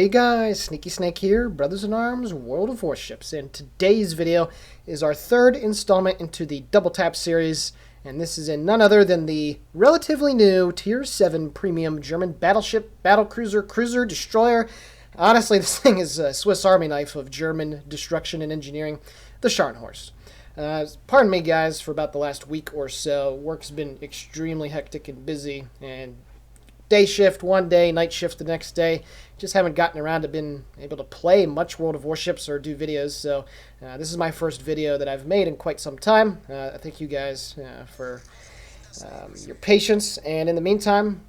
Hey guys, Sneaky Snake here, Brothers in Arms, World of Warships, and today's video is our third installment into the Double Tap series, and this is in none other than the relatively new Tier 7 Premium German battleship, battlecruiser, cruiser, destroyer. Honestly, this thing is a Swiss Army knife of German destruction and engineering, the Scharnhorst. Pardon me guys for about the last week or so. Work's been extremely hectic and busy, and day shift one day, night shift the next day. Just haven't gotten around to been able to play much World of Warships or do videos, so this is my first video that I've made in quite some time. I thank you guys for your patience, and in the meantime,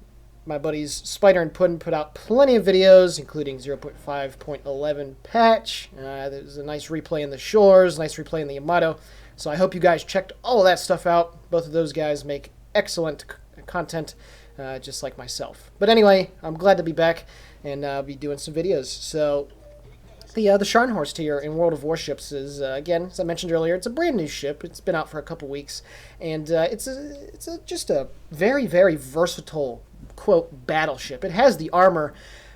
my buddies Spider and Puddin put out plenty of videos, including 0.5.11 patch. There's a nice replay in the Shores, nice replay in the Yamato, so I hope you guys checked all of that stuff out. Both of those guys make excellent content, just like myself. But anyway, I'm glad to be back and be doing some videos. So the Scharnhorst here in World of Warships is, again, as I mentioned earlier, it's a brand new ship. It's been out for a couple weeks, and it's just a very, very versatile, quote, battleship. It has the armor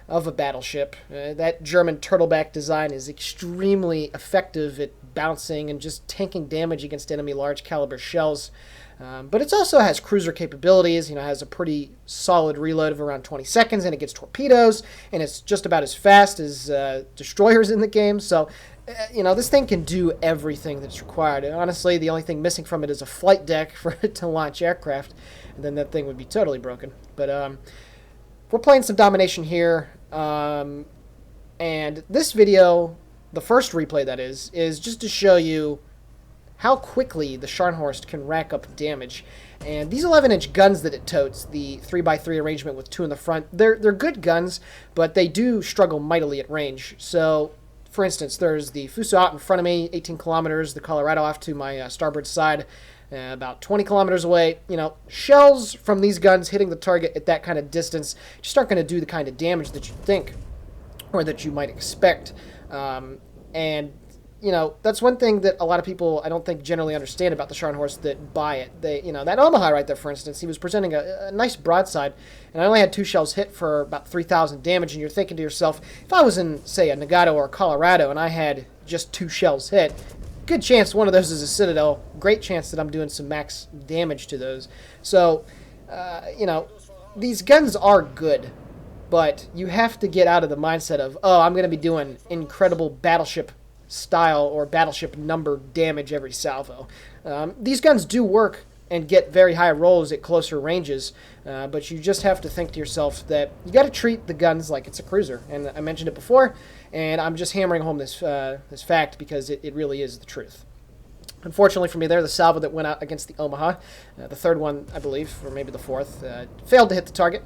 of a battleship. That German turtleback design is extremely effective at bouncing and just tanking damage against enemy large caliber shells. But it also has cruiser capabilities, has a pretty solid reload of around 20 seconds, and it gets torpedoes, and it's just about as fast as destroyers in the game. So, this thing can do everything that's required. And honestly, the only thing missing from it is a flight deck for it to launch aircraft, and then that thing would be totally broken. But we're playing some domination here, and this video, the first replay that is just to show you how quickly the Scharnhorst can rack up damage. And these 11-inch guns that it totes, the 3x3 arrangement with 2 in the front, they're good guns, but they do struggle mightily at range. So, for instance, there's the Fuso out in front of me, 18 kilometers, the Colorado off to my starboard side, about 20 kilometers away. Shells from these guns hitting the target at that kind of distance just aren't going to do the kind of damage that you think or that you might expect. That's one thing that a lot of people, I don't think, generally understand about the Scharnhorst that buy it. That Omaha right there, for instance, he was presenting a nice broadside, and I only had 2 shells hit for about 3,000 damage, and you're thinking to yourself, if I was in, say, a Nagato or a Colorado, and I had just 2 shells hit, good chance one of those is a Citadel, great chance that I'm doing some max damage to those. So, these guns are good, but you have to get out of the mindset of, I'm going to be doing incredible battleship style or battleship number damage every salvo. These guns do work and get very high rolls at closer ranges, but you just have to think to yourself that you got to treat the guns like it's a cruiser. And I mentioned it before, and I'm just hammering home this fact because it really is the truth. Unfortunately for me there, the salvo that went out against the Omaha, the third one, I believe, or maybe the fourth, failed to hit the target.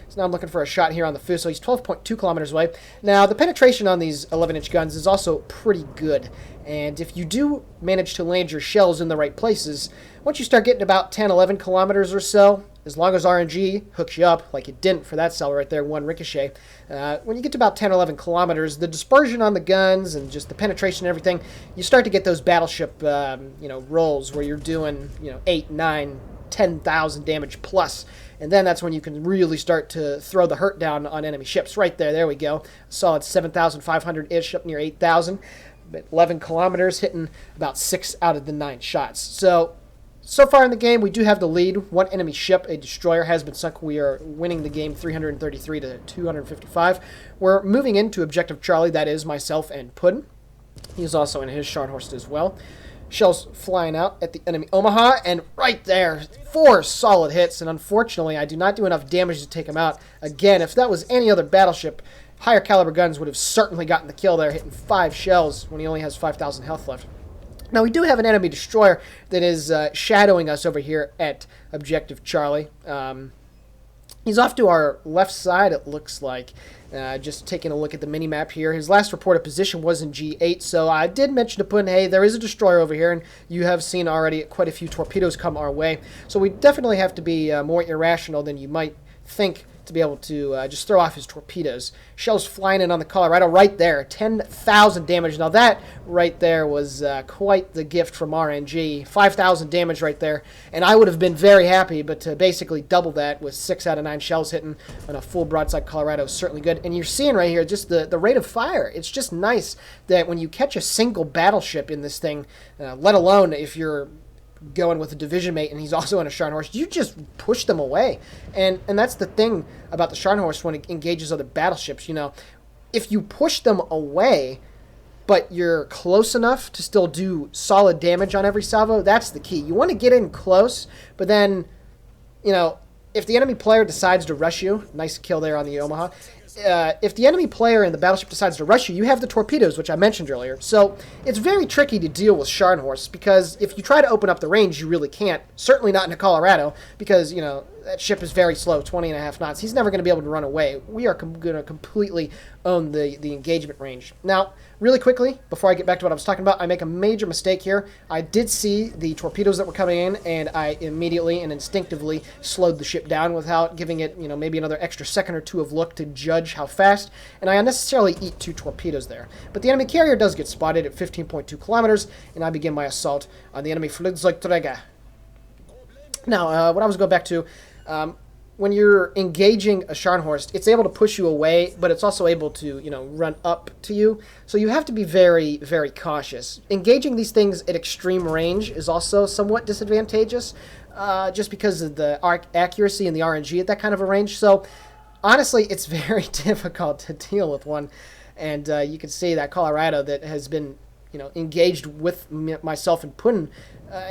So now I'm looking for a shot here on the Fuso. He's 12.2 kilometers away. Now, the penetration on these 11-inch guns is also pretty good. And if you do manage to land your shells in the right places, once you start getting about 10, 11 kilometers or so, as long as RNG hooks you up, like it didn't for that cell right there, one ricochet, when you get to about 10 or 11 kilometers, the dispersion on the guns and just the penetration and everything, you start to get those battleship, rolls where you're doing, 8, 9, 10,000 damage plus. And then that's when you can really start to throw the hurt down on enemy ships. Right there, there we go. Solid 7,500-ish, up near 8,000. 11 kilometers, hitting about 6 out of the 9 shots. So far in the game, we do have the lead. One enemy ship, a destroyer, has been sunk. We are winning the game 333 to 255. We're moving into Objective Charlie, that is myself and Puddin. He's also in his Scharnhorst as well. Shells flying out at the enemy Omaha, and right there, 4 solid hits, and unfortunately I do not do enough damage to take him out. Again, if that was any other battleship, higher caliber guns would have certainly gotten the kill there, hitting 5 shells when he only has 5,000 health left. Now, we do have an enemy destroyer that is shadowing us over here at Objective Charlie. He's off to our left side, it looks like. Just taking a look at the mini-map here. His last reported position was in G8, so I did mention to Puddin, hey, there is a destroyer over here, and you have seen already quite a few torpedoes come our way. So we definitely have to be more irrational than you might think to be able to just throw off his torpedoes. Shells flying in on the Colorado right there. 10,000 damage. Now that right there was quite the gift from RNG. 5,000 damage right there. And I would have been very happy, but to basically double that with 6 out of 9 shells hitting on a full broadside Colorado is certainly good. And you're seeing right here just the rate of fire. It's just nice that when you catch a single battleship in this thing, let alone if you're going with a division mate and he's also in a Scharnhorst, you just push them away. And that's the thing about the Scharnhorst when it engages other battleships. You know, if you push them away but you're close enough to still do solid damage on every salvo, that's the key. You want to get in close, but then, you know, if the enemy player decides to rush you, nice kill there on the Omaha, if the enemy player in the battleship decides to rush you, you have the torpedoes, which I mentioned earlier. So it's very tricky to deal with Scharnhorst, because if you try to open up the range, you really can't. Certainly not in a Colorado, because, you know, that ship is very slow, 20.5 knots. He's never going to be able to run away. We are going to completely own the engagement range. Now, really quickly, before I get back to what I was talking about, I make a major mistake here. I did see the torpedoes that were coming in, and I immediately and instinctively slowed the ship down without giving it, you know, maybe another extra second or two of look to judge how fast, and I unnecessarily eat 2 torpedoes there. But the enemy carrier does get spotted at 15.2 kilometers, and I begin my assault on the enemy Flugzeugträger. Now, what I was going back to, when you're engaging a Scharnhorst, it's able to push you away, but it's also able to, you know, run up to you. So you have to be very, very cautious. Engaging these things at extreme range is also somewhat disadvantageous, just because of the accuracy and the RNG at that kind of a range. So honestly, it's very difficult to deal with one. And you can see that Colorado that has been, you know, engaged with myself and Puddin,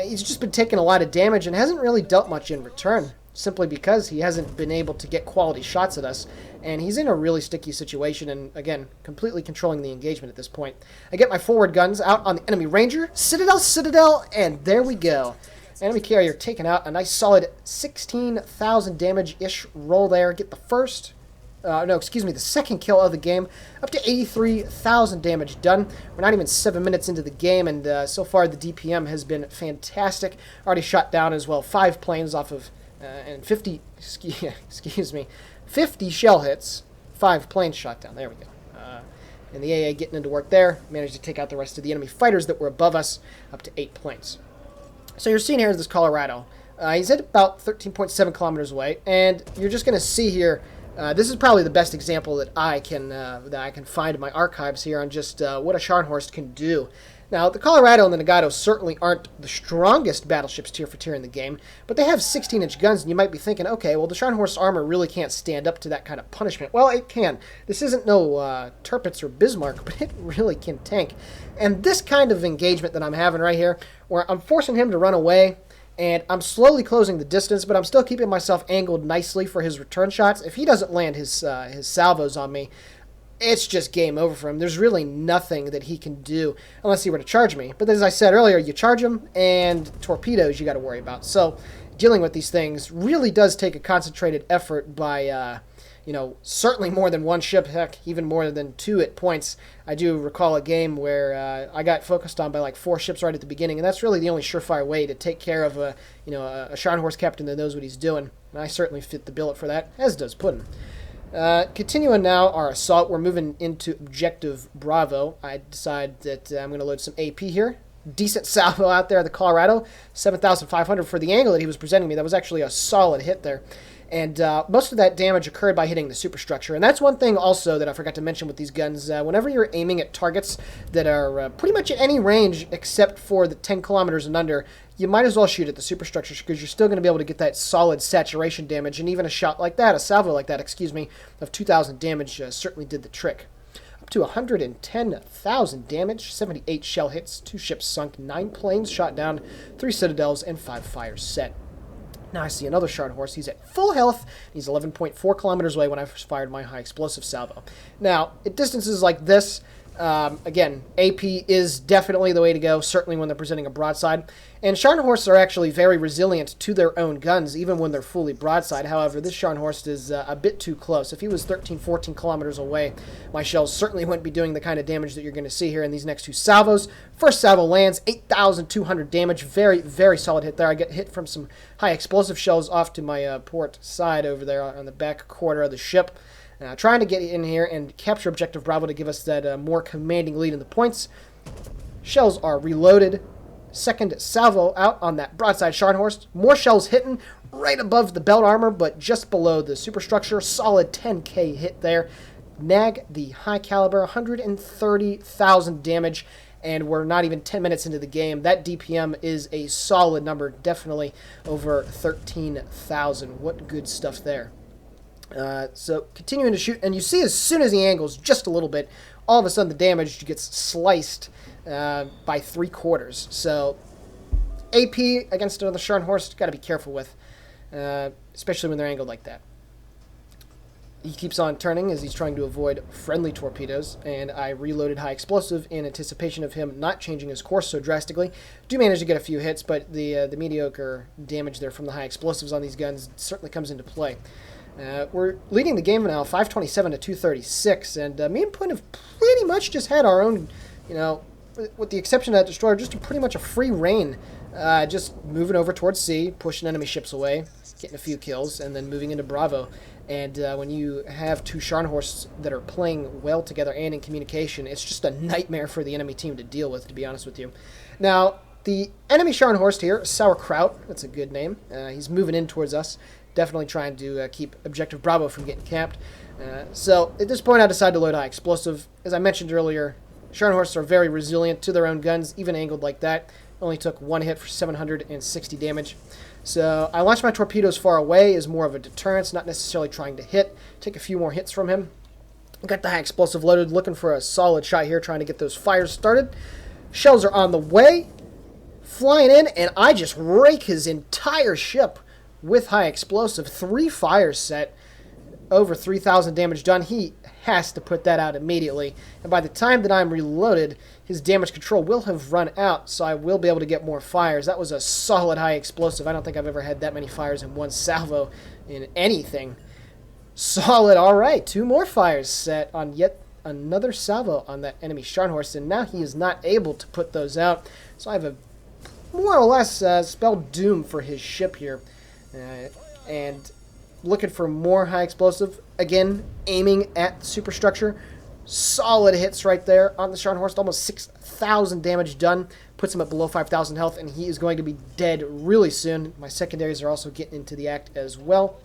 he's just been taking a lot of damage and hasn't really dealt much in return, simply because he hasn't been able to get quality shots at us, and he's in a really sticky situation, and again, completely controlling the engagement at this point. I get my forward guns out on the enemy Ranger, Citadel, and there we go. Enemy carrier taken out, a nice solid 16,000 damage-ish roll there. Get the first, the second kill of the game, up to 83,000 damage done. We're not even 7 minutes into the game, and so far the DPM has been fantastic. Already shot down as well 5 planes off of and 50 shell hits, 5 planes shot down. There we go. And the AA getting into work there, managed to take out the rest of the enemy fighters that were above us, up to 8 planes. So you're seeing here this Colorado. He's at about 13.7 kilometers away, and you're just going to see here, this is probably the best example that I can find in my archives here on just what a Scharnhorst can do. Now, the Colorado and the Nagato certainly aren't the strongest battleships tier for tier in the game, but they have 16-inch guns, and you might be thinking, okay, well, the Scharnhorst armor really can't stand up to that kind of punishment. Well, it can. This isn't no Tirpitz or Bismarck, but it really can tank. And this kind of engagement that I'm having right here, where I'm forcing him to run away, and I'm slowly closing the distance, but I'm still keeping myself angled nicely for his return shots. If he doesn't land his salvos on me, it's just game over for him. There's really nothing that he can do unless he were to charge me. But as I said earlier, you charge him, and torpedoes you got to worry about. So dealing with these things really does take a concentrated effort by, certainly more than one ship, heck, even more than 2 at points. I do recall a game where I got focused on by like 4 ships right at the beginning, and that's really the only surefire way to take care of a Scharnhorst captain that knows what he's doing. And I certainly fit the billet for that, as does Puddin. Continuing now our assault, we're moving into objective Bravo. I decide that I'm going to load some AP here. Decent salvo out there, the Colorado, 7,500 for the angle that he was presenting me. That was actually a solid hit there. And most of that damage occurred by hitting the superstructure. And that's one thing also that I forgot to mention with these guns. Whenever you're aiming at targets that are pretty much at any range except for the 10 kilometers and under, you might as well shoot at the superstructure, because you're still going to be able to get that solid saturation damage. And even a shot like that, a salvo like that, of 2,000 damage certainly did the trick. Up to 110,000 damage, 78 shell hits, 2 ships sunk, 9 planes shot down, 3 citadels, and 5 fires set. Now I see another Scharnhorst. He's at full health. He's 11.4 kilometers away when I first fired my high explosive salvo. Now, at distances like this, Again, AP is definitely the way to go, certainly when they're presenting a broadside. And Scharnhorsts are actually very resilient to their own guns, even when they're fully broadside. However, this Scharnhorst is a bit too close. If he was 13, 14 kilometers away, my shells certainly wouldn't be doing the kind of damage that you're going to see here in these next two salvos. First salvo lands, 8,200 damage. Very, very solid hit there. I get hit from some high explosive shells off to my port side over there on the back quarter of the ship. Trying to get in here and capture Objective Bravo to give us that more commanding lead in the points. Shells are reloaded. Second salvo out on that broadside Scharnhorst. More shells hitting right above the belt armor, but just below the superstructure. Solid 10k hit there. Nag the high caliber, 130,000 damage, and we're not even 10 minutes into the game. That DPM is a solid number, definitely over 13,000. What good stuff there. So continuing to shoot, and you see as soon as he angles just a little bit, all of a sudden the damage gets sliced by 3/4. So AP against another Scharnhorst, got to be careful with, especially when they're angled like that. He keeps on turning as he's trying to avoid friendly torpedoes, and I reloaded high explosive in anticipation of him not changing his course so drastically. Do manage to get a few hits, but the mediocre damage there from the high explosives on these guns certainly comes into play. We're leading the game now, 527 to 236, and me and Puddin have pretty much just had our own, with the exception of that destroyer, just pretty much a free reign, just moving over towards C, pushing enemy ships away, getting a few kills, and then moving into Bravo. And when you have two Scharnhorsts that are playing well together and in communication, it's just a nightmare for the enemy team to deal with, to be honest with you. Now, the enemy Scharnhorst here, Sauerkraut, that's a good name, he's moving in towards us. Definitely trying to keep Objective Bravo from getting capped. So at this point, I decided to load high explosive. As I mentioned earlier, Scharnhorsts are very resilient to their own guns, even angled like that. Only took one hit for 760 damage. So I launched my torpedoes far away as more of a deterrence, not necessarily trying to hit. Take a few more hits from him. Got the high explosive loaded, looking for a solid shot here, trying to get those fires started. Shells are on the way, flying in, and I just rake his entire ship with high explosive. 3 fires set, over 3,000 damage done. He has to put that out immediately, and by the time that I'm reloaded, his damage control will have run out, so I will be able to get more fires. That was a solid high explosive. I don't think I've ever had that many fires in one salvo in anything. Solid. All right, 2 more fires set on yet another salvo on that enemy Scharnhorst, and now he is not able to put those out, so I have a more or less spelled doom for his ship here. And looking for more high explosive. Again, aiming at the superstructure. Solid hits right there on the Scharnhorst. Almost 6,000 damage done. Puts him at below 5,000 health, and he is going to be dead really soon. My secondaries are also getting into the act as well.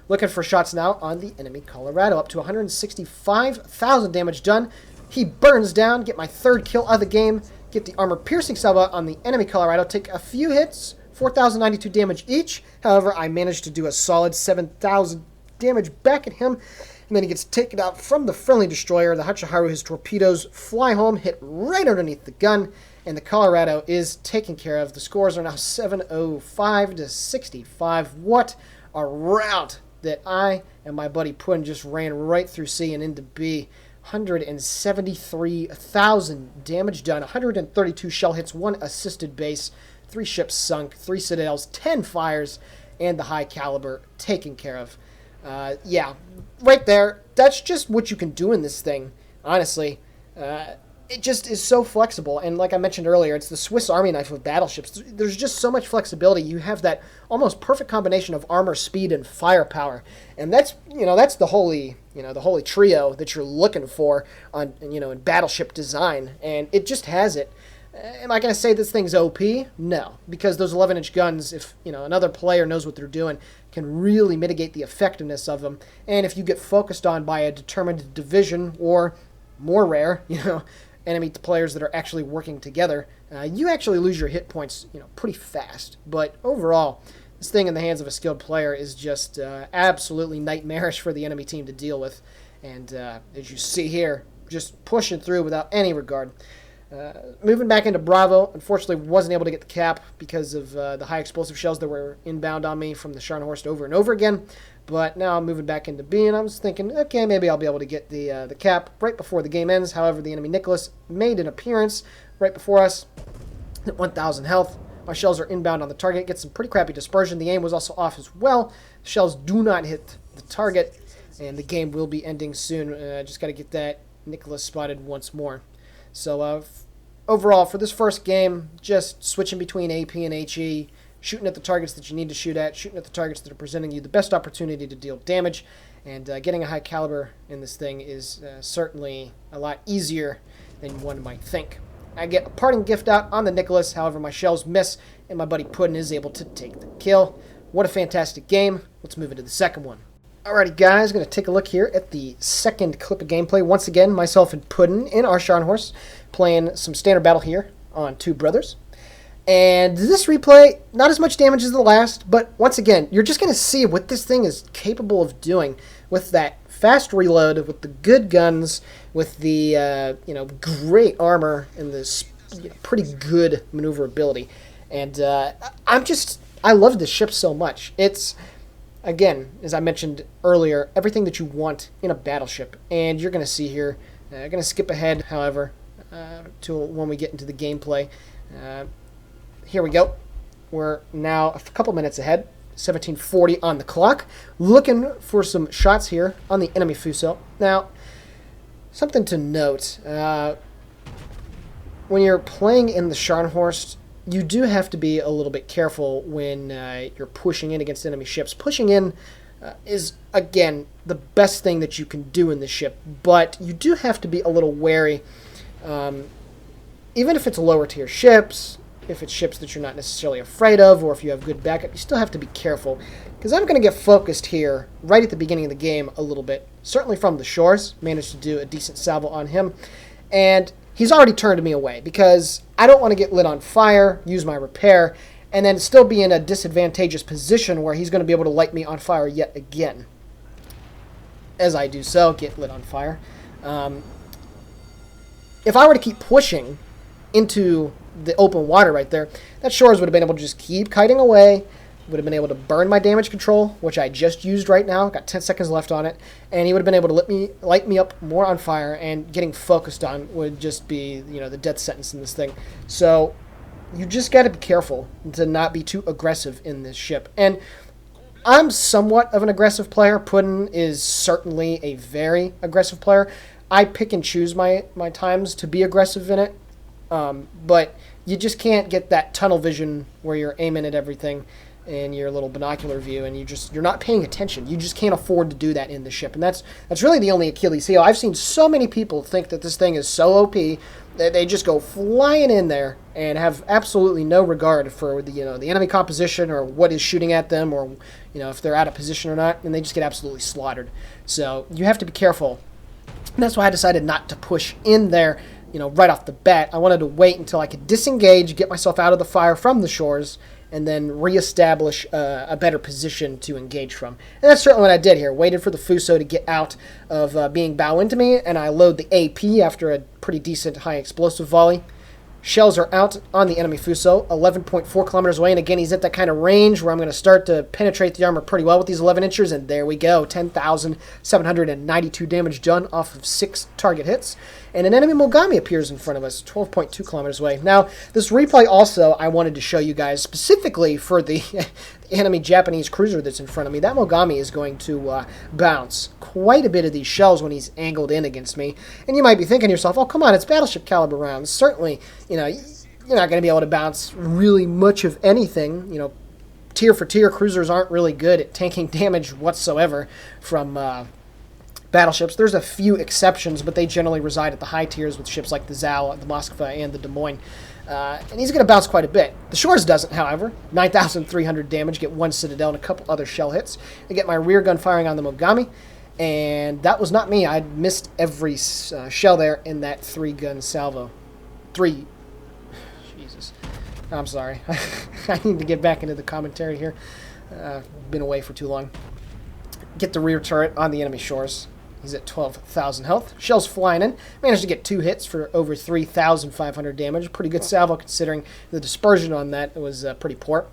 Looking for shots now on the enemy Colorado. Up to 165,000 damage done. He burns down. Get my 3rd kill of the game. Get the armor-piercing salvo on the enemy Colorado. Take a few hits. 4,092 damage each. However, I managed to do a solid 7,000 damage back at him. And then he gets taken out from the friendly destroyer. The Hachiharu, his torpedoes fly home, hit right underneath the gun. And the Colorado is taken care of. The scores are now 705 to 65. What a rout that I and my buddy Puddin just ran right through C and into B. 173,000 damage done. 132 shell hits, 1 assisted base. 3 ships sunk, 3 citadels, 10 fires, and the high caliber taken care of. Yeah, right there. That's just what you can do in this thing, honestly. It just is so flexible, and like I mentioned earlier, it's the Swiss Army knife of battleships. There's just so much flexibility. You have that almost perfect combination of armor, speed, and firepower, and that's the holy trio that you're looking for on in battleship design, and it just has it. Am I going to say this thing's OP? No, because those 11-inch guns, if another player knows what they're doing, can really mitigate the effectiveness of them. And if you get focused on by a determined division, or more rare, enemy players that are actually working together, you actually lose your hit points, pretty fast. But overall, this thing in the hands of a skilled player is just absolutely nightmarish for the enemy team to deal with. And as you see here, just pushing through without any regard. Moving back into Bravo, unfortunately wasn't able to get the cap because of the high explosive shells that were inbound on me from the Scharnhorst over and over again. But now I'm moving back into B, and I was thinking, okay, maybe I'll be able to get the cap right before the game ends. However, the enemy Nicholas made an appearance right before us at 1,000 health. My shells are inbound on the target, get some pretty crappy dispersion. The aim was also off as well. Shells do not hit the target, and the game will be ending soon. Just got to get that Nicholas spotted once more. So overall, for this first game, just switching between AP and HE, shooting at the targets that you need to shoot at, shooting at the targets that are presenting you the best opportunity to deal damage, and getting a high caliber in this thing is certainly a lot easier than one might think. I get a parting gift out on the Nicholas, however my shells miss, and my buddy Puddin is able to take the kill. What a fantastic game. Let's move into the second one. Alrighty guys, going to take a look here at the second clip of gameplay. Once again, myself and Puddin in our Scharnhorst playing some standard battle here on Two Brothers. And this replay, not as much damage as the last, but once again, you're just going to see what this thing is capable of doing with that fast reload, with the good guns, with the great armor and this pretty good maneuverability. And I love this ship so much. It's, again, as I mentioned earlier, everything that you want in a battleship. And you're going to see here, I'm going to skip ahead, however, to when we get into the gameplay. Here we go. We're now a couple minutes ahead. 17:40 on the clock. Looking for some shots here on the enemy Fuso. Now, something to note. When you're playing in the Scharnhorst, you do have to be a little bit careful when you're pushing in against enemy ships. Pushing in is, again, the best thing that you can do in the ship, but you do have to be a little wary. Even if it's lower tier ships, if it's ships that you're not necessarily afraid of, or if you have good backup, you still have to be careful. Because I'm going to get focused here right at the beginning of the game a little bit. Certainly from the shores, managed to do a decent salvo on him. And he's already turned me away because I don't want to get lit on fire, use my repair, and then still be in a disadvantageous position where he's going to be able to light me on fire yet again. As I do so, get lit on fire. If I were to keep pushing into the open water right there, that shores would have been able to just keep kiting away, would have been able to burn my damage control, which I just used right now, got 10 seconds left on it, and he would have been able to light me up more on fire, and getting focused on would just be, the death sentence in this thing. So you just got to be careful to not be too aggressive in this ship. And I'm somewhat of an aggressive player. Puddin is certainly a very aggressive player. I pick and choose my times to be aggressive in it. But you just can't get that tunnel vision where you're aiming at everything in your little binocular view, and you're not paying attention. You just can't afford to do that in the ship, and that's really the only Achilles heel. I've seen so many people think that this thing is so OP that they just go flying in there and have absolutely no regard for the enemy composition or what is shooting at them, or if they're out of position or not, and they just get absolutely slaughtered. So you have to be careful. And that's why I decided not to push in there. Right off the bat, I wanted to wait until I could disengage, get myself out of the fire from the shores, and then reestablish a better position to engage from. And that's certainly what I did here. Waited for the Fuso to get out of being bow into me, and I load the AP after a pretty decent high explosive volley. Shells are out on the enemy Fuso, 11.4 kilometers away, and again, he's at that kind of range where I'm going to start to penetrate the armor pretty well with these 11 inchers, and there we go, 10,792 damage done off of 6 target hits. And an enemy Mogami appears in front of us, 12.2 kilometers away. Now, this replay also, I wanted to show you guys specifically for the enemy Japanese cruiser that's in front of me. That Mogami is going to bounce quite a bit of these shells when he's angled in against me. And you might be thinking to yourself, oh, come on, it's battleship caliber rounds. Certainly, you're not going to be able to bounce really much of anything. Tier for tier cruisers aren't really good at tanking damage whatsoever from battleships. There's a few exceptions, but they generally reside at the high tiers with ships like the Zao, the Moskva, and the Des Moines. And he's going to bounce quite a bit. The Shores doesn't, however. 9,300 damage, get 1 Citadel and a couple other shell hits. I get my rear gun firing on the Mogami, and that was not me. I missed every shell there in that 3-gun salvo. 3. Jesus. I'm sorry. I need to get back into the commentary here. Been away for too long. Get the rear turret on the enemy Shores. He's at 12,000 health. Shells flying in. Managed to get 2 hits for over 3,500 damage. Pretty good salvo considering the dispersion on that was pretty poor.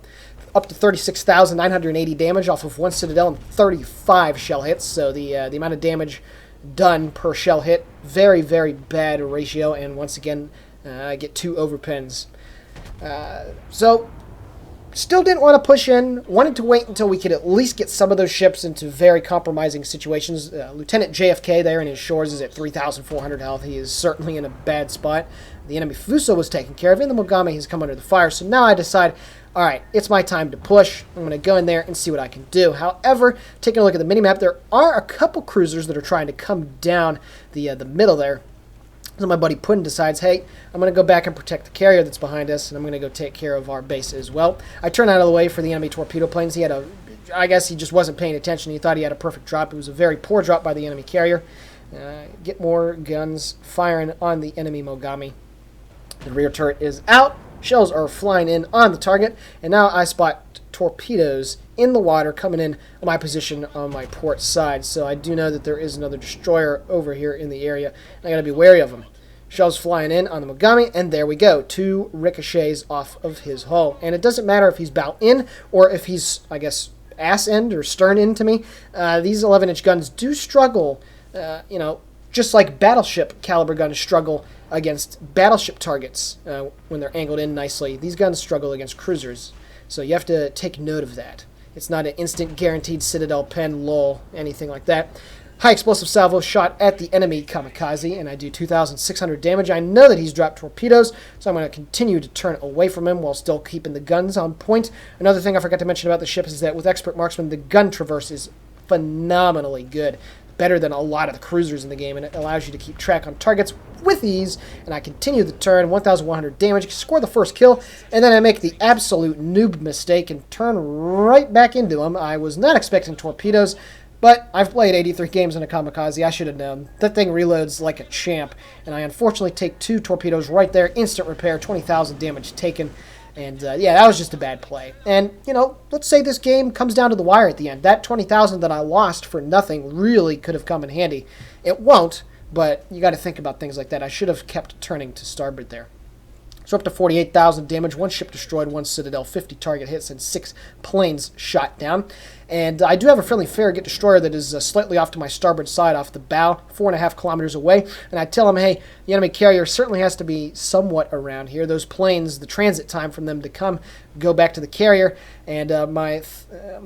Up to 36,980 damage off of 1 Citadel and 35 shell hits. So the amount of damage done per shell hit, very, very bad ratio. And once again, I get 2 overpins. So still didn't want to push in. Wanted to wait until we could at least get some of those ships into very compromising situations. Lieutenant JFK there in his shores is at 3,400 health. He is certainly in a bad spot. The enemy Fuso was taken care of, and the Mogami has come under the fire. So now I decide, all right, it's my time to push. I'm going to go in there and see what I can do. However, taking a look at the minimap, there are a couple cruisers that are trying to come down the middle there. So my buddy Puddin decides, hey, I'm going to go back and protect the carrier that's behind us, and I'm going to go take care of our base as well. I turn out of the way for the enemy torpedo planes. I guess he just wasn't paying attention. He thought he had a perfect drop. It was a very poor drop by the enemy carrier. Get more guns firing on the enemy Mogami. The rear turret is out. Shells are flying in on the target, and now I spot torpedoes in the water coming in my position on my port side. So I do know that there is another destroyer over here in the area, and I got to be wary of them. Shells flying in on the Mogami, and there we go. 2 ricochets off of his hull. And it doesn't matter if he's bow in or if he's, I guess, ass end or stern in to me. These 11-inch guns do struggle, just like battleship caliber guns struggle against battleship targets when they're angled in nicely. These guns struggle against cruisers. So you have to take note of that. It's not an instant guaranteed Citadel pen, lull, anything like that. High explosive salvo shot at the enemy kamikaze, and I do 2,600 damage. I know that he's dropped torpedoes, so I'm going to continue to turn away from him while still keeping the guns on point. Another thing I forgot to mention about the ship is that with Expert Marksman, the gun traverse is phenomenally good. Better than a lot of the cruisers in the game, and it allows you to keep track on targets with ease. And I continue the turn, 1,100 damage, score the first kill, and then I make the absolute noob mistake and turn right back into him. I was not expecting torpedoes, but I've played 83 games in a kamikaze. I should have known. That thing reloads like a champ, and I unfortunately take 2 torpedoes right there. Instant repair, 20,000 damage taken. And, yeah, that was just a bad play. And, let's say this game comes down to the wire at the end. That 20,000 that I lost for nothing really could have come in handy. It won't, but you got to think about things like that. I should have kept turning to starboard there. So up to 48,000 damage, 1 ship destroyed, 1 Citadel, 50 target hits, and 6 planes shot down. And I do have a friendly Farragut destroyer that is slightly off to my starboard side, off the bow, 4.5 kilometers away. And I tell him, hey, the enemy carrier certainly has to be somewhat around here. Those planes, the transit time from them to come, go back to the carrier. And my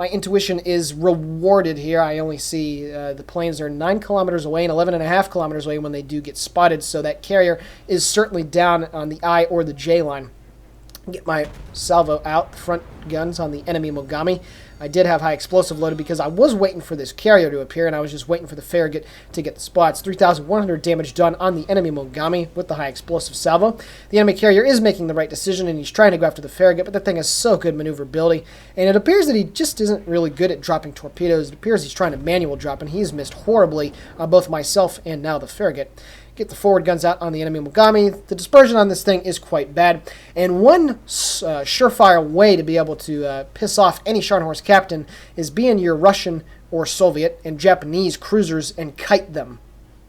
intuition is rewarded here. I only see the planes are 9 kilometers away and 11.5 kilometers away when they do get spotted. So that carrier is certainly down on the I or the J line. Get my salvo out, front guns on the enemy Mogami. I did have high explosive loaded because I was waiting for this carrier to appear, and I was just waiting for the Farragut to get the spots. 3,100 damage done on the enemy Mogami with the high explosive salvo. The enemy carrier is making the right decision, and he's trying to go after the Farragut, but that thing has so good maneuverability, and it appears that he just isn't really good at dropping torpedoes. It appears he's trying to manual drop, and he's missed horribly on both myself and now the Farragut. Get the forward guns out on the enemy Mogami. The dispersion on this thing is quite bad, and one surefire way to be able to piss off any Scharnhorst captain is being your Russian or Soviet and Japanese cruisers and kite them.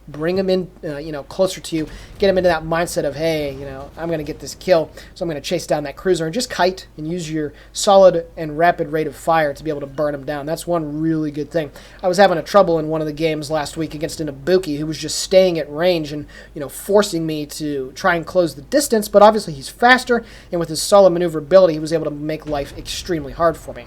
Bring them in, closer to you. Get them into that mindset of, hey, I'm going to get this kill, so I'm going to chase down that cruiser and just kite and use your solid and rapid rate of fire to be able to burn them down. That's one really good thing. I was having a trouble in one of the games last week against an Ibuki who was just staying at range and, forcing me to try and close the distance, but obviously he's faster, and with his solid maneuverability, he was able to make life extremely hard for me.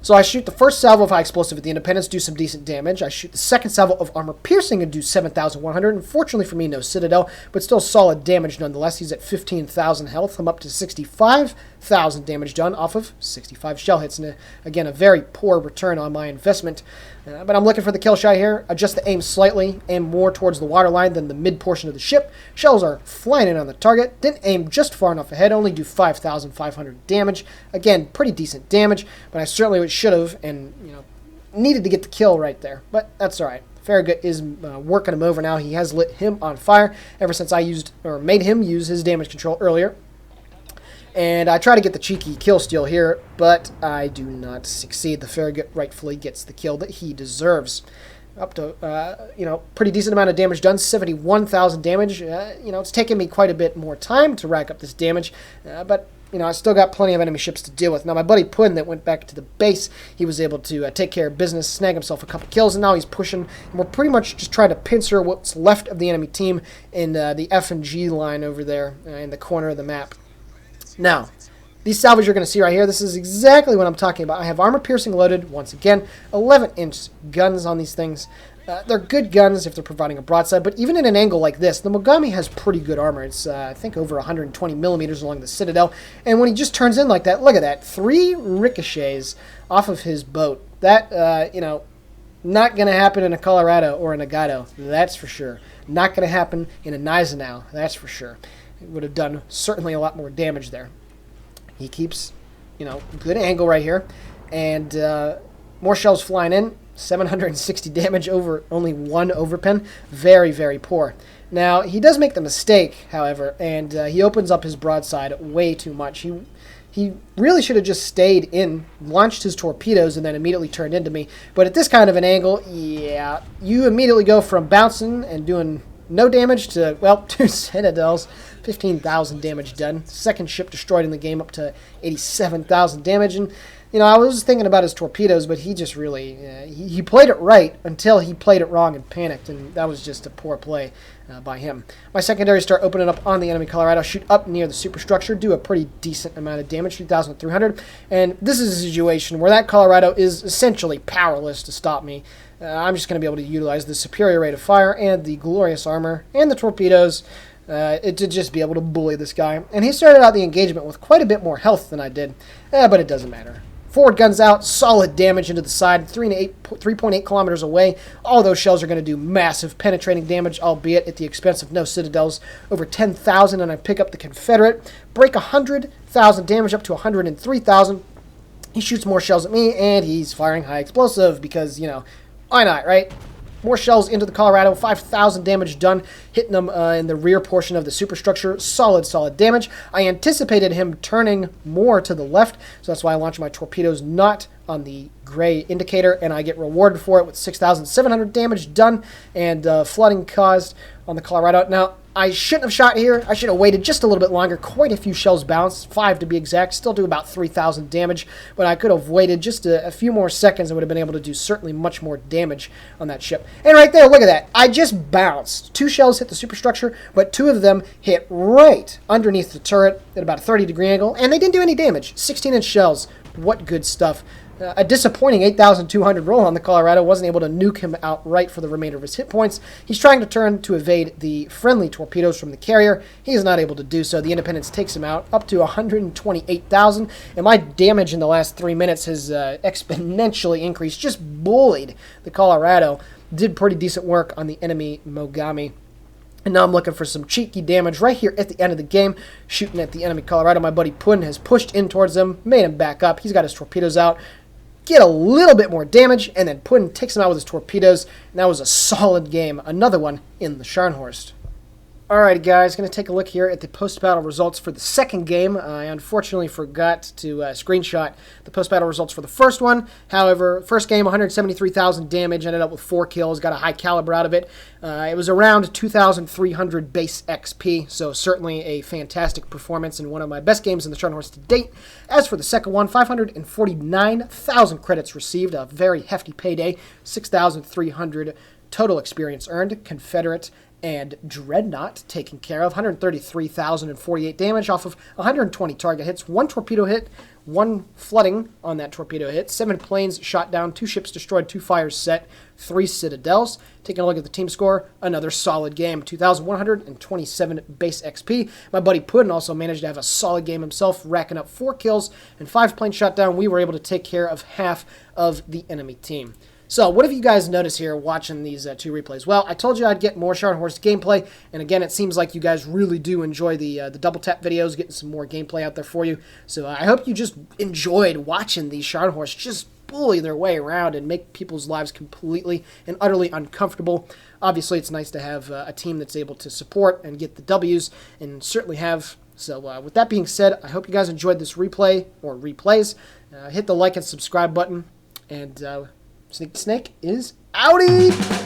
So I shoot the first salvo of high explosive at the Independence, do some decent damage. I shoot the second salvo of armor piercing and do 7,100. Unfortunately for me, no Citadel, but still solid damage nonetheless. He's at 15,000 health. I'm up to 65,000 damage done off of 65 shell hits. And again, a very poor return on my investment. But I'm looking for the kill shot here. Adjust the aim slightly, aim more towards the waterline than the mid portion of the ship. Shells are flying in on the target. Didn't aim just far enough ahead, only do 5,500 damage. Again, pretty decent damage, but I certainly should have and needed to get the kill right there. But that's all right. Farragut is working him over now. He has lit him on fire ever since I made him use his damage control earlier. And I try to get the cheeky kill steal here, but I do not succeed. The Farragut rightfully gets the kill that he deserves. up to, pretty decent amount of damage done, 71,000 damage. It's taken me quite a bit more time to rack up this damage, but I still got plenty of enemy ships to deal with. Now, my buddy Puddin that went back to the base, he was able to take care of business, snag himself a couple kills, and now he's pushing. And we're pretty much just trying to pincer what's left of the enemy team in the F and G line over there in the corner of the map. Now, these salvage you're going to see right here, this is exactly what I'm talking about. I have armor piercing loaded, once again, 11-inch guns on these things. They're good guns if they're providing a broadside, but even at an angle like this, the Mogami has pretty good armor. It's, I think, over 120 millimeters along the citadel. And when he just turns in like that, look at that. 3 ricochets off of his boat. That, not going to happen in a Colorado or a Nagato. That's for sure. Not going to happen in a Gneisenau. That's for sure. It would have done certainly a lot more damage there. He keeps, good angle right here. And more shells flying in. 760 damage over only 1 overpin. Very, very poor. Now, he does make the mistake, however, and he opens up his broadside way too much. He really should have just stayed in, launched his torpedoes, and then immediately turned into me. But at this kind of an angle, yeah, you immediately go from bouncing and doing no damage to, well, 2 citadels, 15,000 damage done. Second ship destroyed in the game, up to 87,000 damage. And I was thinking about his torpedoes, but he just really, he played it right until he played it wrong and panicked, and that was just a poor play by him. My secondaries start opening up on the enemy Colorado, shoot up near the superstructure, do a pretty decent amount of damage, 3,300, and this is a situation where that Colorado is essentially powerless to stop me. I'm just going to be able to utilize the superior rate of fire and the glorious armor and the torpedoes to just be able to bully this guy. And he started out the engagement with quite a bit more health than I did, but it doesn't matter. Forward guns out, solid damage into the side, 3.8 kilometers away. All those shells are going to do massive penetrating damage, albeit at the expense of no citadels. Over 10,000, and I pick up the Confederate. Break 100,000 damage up to 103,000. He shoots more shells at me, and he's firing high explosive because, why not, right? More shells into the Colorado, 5,000 damage done, hitting them in the rear portion of the superstructure. Solid damage. I anticipated him turning more to the left, so that's why I launched my torpedoes not on the gray indicator, and I get rewarded for it with 6,700 damage done and flooding caused on the Colorado. Now, I shouldn't have shot here. I should have waited just a little bit longer. Quite a few shells bounced, 5 to be exact. Still do about 3,000 damage, but I could have waited just a few more seconds and would have been able to do certainly much more damage on that ship. And right there, look at that. I just bounced. 2 shells hit the superstructure, but 2 of them hit right underneath the turret at about a 30-degree angle, and they didn't do any damage. 16-inch shells. What good stuff. A disappointing 8,200 roll on the Colorado. Wasn't able to nuke him outright for the remainder of his hit points. He's trying to turn to evade the friendly torpedoes from the carrier. He's not able to do so. The Independence takes him out up to 128,000. And my damage in the last 3 minutes has exponentially increased. Just bullied the Colorado. Did pretty decent work on the enemy Mogami. And now I'm looking for some cheeky damage right here at the end of the game, shooting at the enemy Colorado. My buddy Puddin has pushed in towards him, made him back up. He's got his torpedoes out. Get a little bit more damage, and then Puddin takes him out with his torpedoes. And that was a solid game. Another one in the Scharnhorst. Alright guys, going to take a look here at the post-battle results for the second game. I unfortunately forgot to screenshot the post-battle results for the first one. However, first game, 173,000 damage, ended up with 4 kills, got a high caliber out of it. It was around 2,300 base XP, so certainly a fantastic performance and one of my best games in the Scharnhorst to date. As for the second one, 549,000 credits received, a very hefty payday, 6,300 total experience earned, Confederate and Dreadnought taken care of. 133,048 damage off of 120 target hits, 1 torpedo hit, 1 flooding on that torpedo hit, 7 planes shot down, 2 ships destroyed, 2 fires set, 3 citadels. Taking a look at the team score, another solid game, 2,127 base XP. My buddy Puddin also managed to have a solid game himself, racking up 4 kills and 5 planes shot down. We were able to take care of half of the enemy team. So, what have you guys noticed here watching these 2 replays? Well, I told you I'd get more Scharnhorst gameplay, and again, it seems like you guys really do enjoy the double tap videos, getting some more gameplay out there for you. So, I hope you just enjoyed watching these Scharnhorst just bully their way around and make people's lives completely and utterly uncomfortable. Obviously, it's nice to have a team that's able to support and get the W's, and certainly have. So, with that being said, I hope you guys enjoyed this replay, or replays. Hit the like and subscribe button, and Snake is Outie!